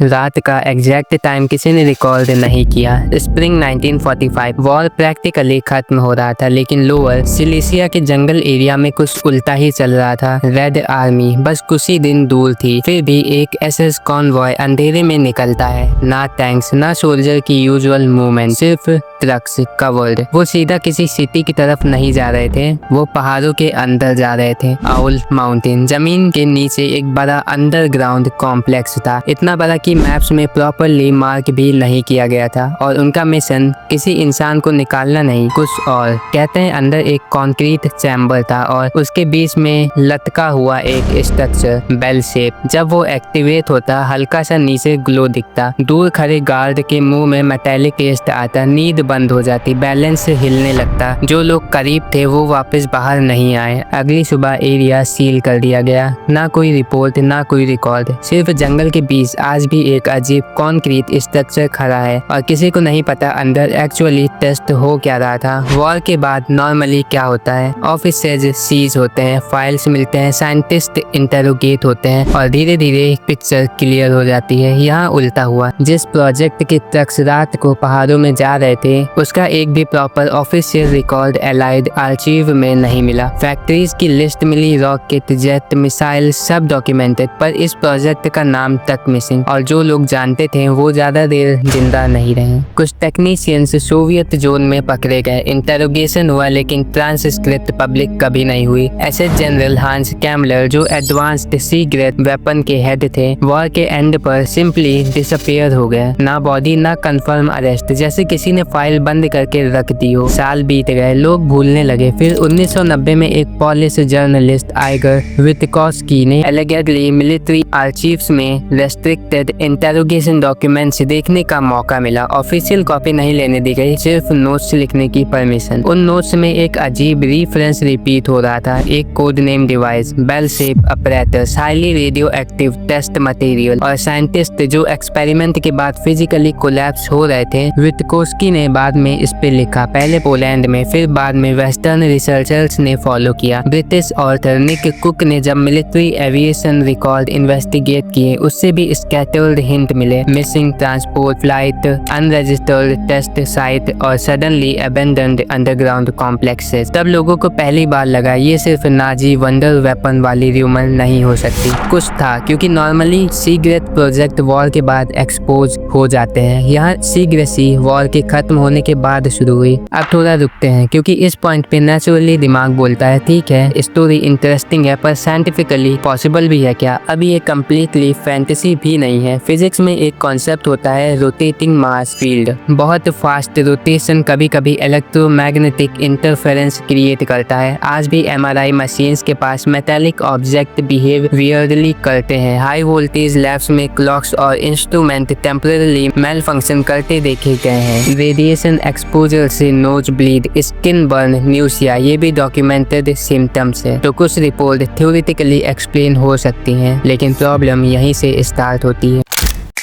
रात का exact time किसी ने रिकॉर्ड नहीं किया। स्प्रिंग 1945 वॉर प्रैक्टिकली खत्म हो रहा था, लेकिन लोअर सिलेसिया के जंगल एरिया में कुछ उल्टा ही चल रहा था। रेड आर्मी बस कुछ ही दिन दूर थी, फिर भी एक एसएस कॉन्वॉय अंधेरे में निकलता है। ना टैंक्स, ना सोल्जर की यूजुअल मूवमेंट, सिर्फ ट्रक्स कवर्ड। वो सीधा किसी सिटी की तरफ नहीं जा रहे थे, वो पहाड़ों के अंदर जा रहे थे। आउल माउंटेन, जमीन के नीचे एक बड़ा अंडरग्राउंड कॉम्प्लेक्स था, इतना बड़ा कि मैप्स में प्रॉपरली मार्क भी नहीं किया गया था। और उनका मिशन किसी इंसान को निकालना नहीं, कुछ और। कहते हैं अंदर एक कंक्रीट चैम्बर था और उसके बीच में लटका हुआ एक स्ट्रक्चर, बेल शेप। जब वो एक्टिवेट होता, हल्का सा नीचे ग्लो दिखता, दूर खड़े गार्ड के मुंह में मेटालिक टेस्ट आता, नींद बंद हो जाती, बैलेंस हिलने लगता। जो लोग करीब थे वो वापस बाहर नहीं आए। अगली सुबह एरिया सील कर दिया गया। ना कोई रिपोर्ट, ना कोई रिकॉर्ड, सिर्फ जंगल के बीच आज भी एक अजीब कॉन्क्रीट स्ट्रक्चर खड़ा है और किसी को नहीं पता अंदर एक्चुअली टेस्ट हो क्या रहा था। वॉर के बाद नॉर्मली क्या होता है, ऑफिसेज सीज होते हैं, फाइल्स मिलते हैं, साइंटिस्ट इंटरोगेट होते हैं और धीरे धीरे पिक्चर क्लियर हो जाती है। यहाँ उल्टा हुआ। जिस प्रोजेक्ट के ट्रक्स रात को पहाड़ों में जा रहे थे, उसका एक भी proper official record allied archive में नहीं मिला। फैक्ट्रीज की लिस्ट मिली, रॉकेट, जेट, मिसाइल सब डॉक्यूमेंटेड, पर इस प्रोजेक्ट का नाम तक मिसिंग। और जो लोग जानते थे वो ज्यादा देर जिंदा नहीं रहे। कुछ टेक्नीशियंस सोवियत जोन में पकड़े गए, इंटरोगेशन हुआ, लेकिन ट्रांसक्रिप्ट पब्लिक कभी नहीं हुई। एसएस जनरल हांस कैमलर, जो एडवांस्ड सीक्रेट वेपन के हेड थे, वॉर के एंड पर सिंपली डिसअपियर हो गए। ना बॉडी, ना कंफर्म अरेस्ट, जैसे किसी ने फाइल बंद करके रख दी हो। साल बीत गए, लोग भूलने लगे। फिर 1990 में एक पॉलिश जर्नलिस्ट आइगर विटकॉस्की ने एलिगेडली मिलिट्री आर्चीव्स में रेस्ट्रिक्टेड इंटरोगेशन डॉक्यूमेंट्स देखने का मौका मिला। ऑफिशियल कॉपी नहीं लेने दी गई, सिर्फ नोट्स लिखने की परमिशन। उन नोट्स में एक अजीब रेफरेंस रिपीट हो रहा था, एक code name device, bell shape apparatus, highly radioactive test material और साइंटिस्ट जो एक्सपेरिमेंट के बाद फिजिकली कोलैप्स हो रहे थे। विटकोस्की ने बाद में इस पे लिखा, पहले पोलैंड में, फिर बाद में वेस्टर्न रिसर्चर्स ने फॉलो किया। ब्रिटिश ऑथर निक कुक ने जब मिलिट्री एविएशन रिकॉर्ड इन्वेस्टिगेट किए, उससे भी स्कैटर्ड हिंट मिले, missing transport flight, unregistered test site और सडनली अबेंडन्ड अंडरग्राउंड कॉम्प्लेक्सेस। तब लोगों को पहली बार लगा ये सिर्फ नाजी वंडर वेपन वाली र्यूमर नहीं हो सकती, कुछ था। क्योंकि नॉर्मली सीक्रेट प्रोजेक्ट वॉर के बाद एक्सपोज हो जाते हैं, यहाँ सीक्रेसी वॉर के खत्म होने के बाद शुरू हुई। अब थोड़ा रुकते हैं, क्योंकि इस पॉइंट पे नेचुरली दिमाग बोलता है ठीक है स्टोरी इंटरेस्टिंग है, पर साइंटिफिकली पॉसिबल भी है क्या? अब ये कम्प्लीटली फैंटेसी भी नहीं है। फिजिक्स में एक कॉन्सेप्ट होता है रोटेटिंग मास फील्ड। बहुत फास्ट रोटेशन कभी कभी इलेक्ट्रोमैग्नेटिक इंटरफेरेंस क्रिएट करता है। आज भी एमआरआई मशीन्स के पास मेटालिक ऑब्जेक्ट बिहेव वियर्डली करते हैं। हाई वोल्टेज लैब्स में क्लॉक्स और इंस्ट्रूमेंट टेम्परेरी मेल फंक्शन करते देखे गए हैं। रेडिएशन एक्सपोजर से नोज ब्लीड, स्किन बर्न, न्यूसिया, ये भी डॉक्यूमेंटेड सिम्टम्स है। तो कुछ रिपोर्ट थ्योरेटिकली एक्सप्लेन हो सकती हैं, लेकिन प्रॉब्लम यहीं से स्टार्ट होती है।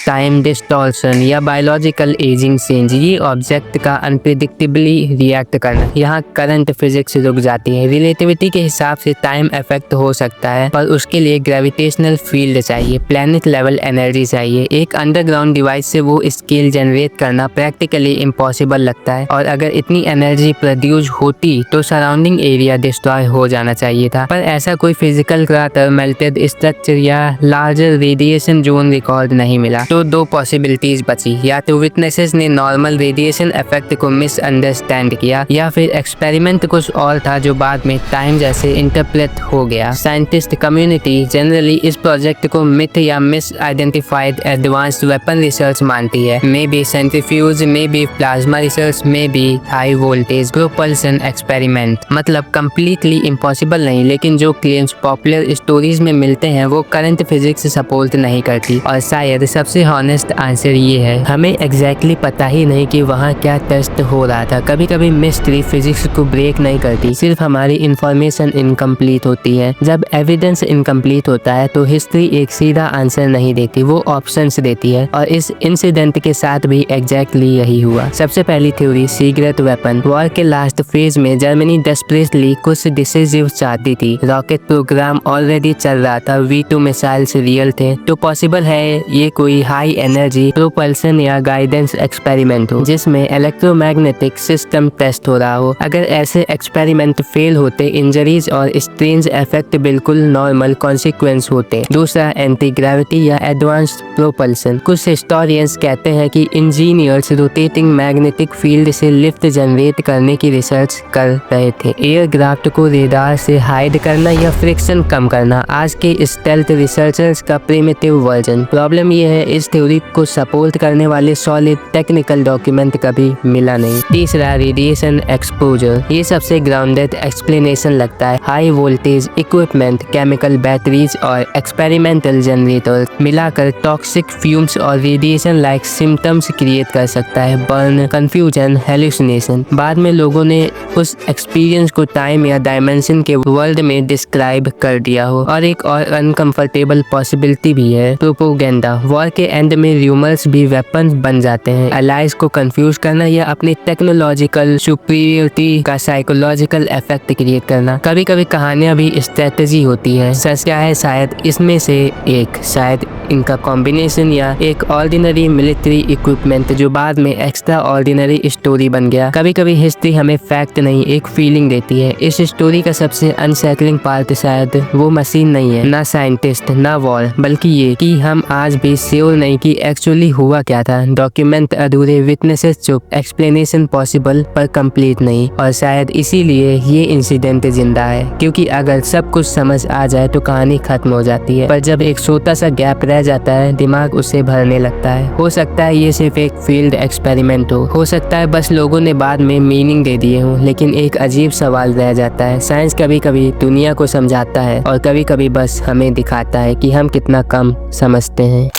टाइम डिस्टॉर्शन या बायोलॉजिकल एजिंग चेंज, ये ऑब्जेक्ट का अनप्रिडिक्टेबली रिएक्ट करना। यहाँ करंट फिजिक्स रुक जाती है। रिलेटिविटी के हिसाब से टाइम इफेक्ट हो सकता है, पर उसके लिए ग्रेविटेशनल फील्ड चाहिए, प्लैनेट लेवल एनर्जी चाहिए। एक अंडरग्राउंड डिवाइस से वो स्केल जनरेट करना प्रैक्टिकली इम्पॉसिबल लगता है। और अगर इतनी एनर्जी प्रोड्यूस होती तो सराउंडिंग एरिया डिस्ट्रॉय हो जाना चाहिए था, पर ऐसा कोई फिजिकल क्राटर, मेल्टेड स्ट्रक्चर या लार्जर रेडिएशन जोन रिकॉर्ड नहीं मिला। तो दो पॉसिबिलिटीज बची, या तो विटनेसेस ने नॉर्मल रेडिएशन इफेक्ट को मिसअंडरस्टैंड किया, या फिर एक्सपेरिमेंट कुछ और था जो बाद में टाइम जैसे इंटरप्रेट हो गया। साइंटिस्ट कम्युनिटी जनरली इस प्रोजेक्ट को मिथ या miss identified advanced weapon research मानती है। May be centrifuge, may be plasma research, may be high voltage propulsion experiment. मतलब कम्प्लीटली इम्पॉसिबल नहीं, लेकिन जो क्लेम्स पॉपुलर स्टोरीज में मिलते हैं वो करंट फिजिक्स सपोर्ट नहीं करती। और शायद सबसे हॉनेस्ट आंसर ये है, हमें एग्जैक्टली पता ही नहीं कि वहाँ क्या टेस्ट हो रहा था। कभी कभी मिस्ट्री फिजिक्स को ब्रेक नहीं करती, सिर्फ हमारी इंफॉर्मेशन इनकम्प्लीट होती है। जब एविडेंस इनकम्प्लीट होता है तो हिस्ट्री एक सीधा आंसर नहीं देती, वो ऑप्शंस देती है। और इस इंसिडेंट के साथ भी एग्जैक्टली यही हुआ। सबसे पहली थ्योरी, सीक्रेट वेपन। वॉर के लास्ट फेज में जर्मनी डेस्परेटली कुछ डिसिसिव चाहती थी। रॉकेट प्रोग्राम ऑलरेडी चल रहा था, V2 मिसाइल्स रियल थे, तो पॉसिबल है ये कोई हाई एनर्जी प्रोपल्सन या गाइडेंस एक्सपेरिमेंट हो जिसमें इलेक्ट्रोमैग्नेटिक सिस्टम टेस्ट हो रहा हो। अगर ऐसे एक्सपेरिमेंट फेल होते, इंजरीज और स्ट्रेंज इफेक्ट बिल्कुल नॉर्मल कॉन्सिक्वेंस होते। दूसरा, एंटी ग्रेविटी या एडवांस्ड प्रोपल्सन। कुछ हिस्टोरियंस कहते हैं कि इंजीनियर्स रोटेटिंग मैग्नेटिक फील्ड से लिफ्ट जनरेट करने की रिसर्च कर रहे थे। एयरक्राफ्ट को रेडार से हाइड करना या फ्रिक्शन कम करना आज के स्टेल्थ रिसर्चर्स का प्रिमिटिव वर्जन। प्रॉब्लम यह है, इस थ्योरी को सपोर्ट करने वाले सॉलिड टेक्निकल डॉक्यूमेंट कभी मिला नहीं। तीसरा, रेडिएशन एक्सपोजर। ये सबसे ग्राउंडेड एक्सप्लेनेशन लगता है। High voltage equipment, chemical batteries और एक्सपेरिमेंटल जनरेटर मिलाकर टॉक्सिक फ्यूम्स और रेडिएशन लाइक सिम्टम्स क्रिएट कर सकता है। Burn, confusion, hallucination. बाद में लोगों ने उस एक्सपीरियंस को टाइम या डायमेंशन के वर्ल्ड में डिस्क्राइब कर दिया हो। और एक और अनकंफर्टेबल पॉसिबिलिटी भी है, प्रोपोगेंडा। वॉर के एंड में र्यूमर्स भी वेपन्स बन जाते हैं। अलाइज को कंफ्यूज करना या अपनी टेक्नोलॉजिकल सुपीरियरिटी का साइकोलॉजिकल इफेक्ट क्रिएट करना। कभी कभी कहानियां भी स्ट्रेटजी होती है। सच क्या है, शायद इसमें से एक, शायद इनका कॉम्बिनेशन या एक ऑर्डिनरी मिलिट्री इक्विपमेंट जो बाद में एक्स्ट्रा ऑर्डिनरी स्टोरी बन गया। कभी कभी हिस्ट्री हमें फैक्ट नहीं, एक फीलिंग देती है। इस स्टोरी का सबसे अनसेटलिंग पार्ट शायद वो मशीन नहीं है, ना साइंटिस्ट, ना वॉर, बल्कि ये कि हम आज भी श्योर नहीं कि एक्चुअली हुआ क्या था। डॉक्यूमेंट अधूरे, विटनेसेस चुप, एक्सप्लेनेशन पॉसिबल पर कंप्लीट नहीं। और शायद इसीलिए ये इंसिडेंट जिंदा है, क्योंकि अगर सब कुछ समझ आ जाए तो कहानी खत्म हो जाती है। पर जब एक छोटा सा गैप रह जाता है, दिमाग उसे भरने लगता है। हो सकता है ये सिर्फ एक फील्ड एक्सपेरिमेंट हो सकता है बस लोगों ने बाद में मीनिंग दे दिए हो, लेकिन एक अजीब सवाल रह जाता है। साइंस कभी कभी दुनिया को समझाता है और कभी कभी बस हमें दिखाता है कि हम कितना कम समझते हैं।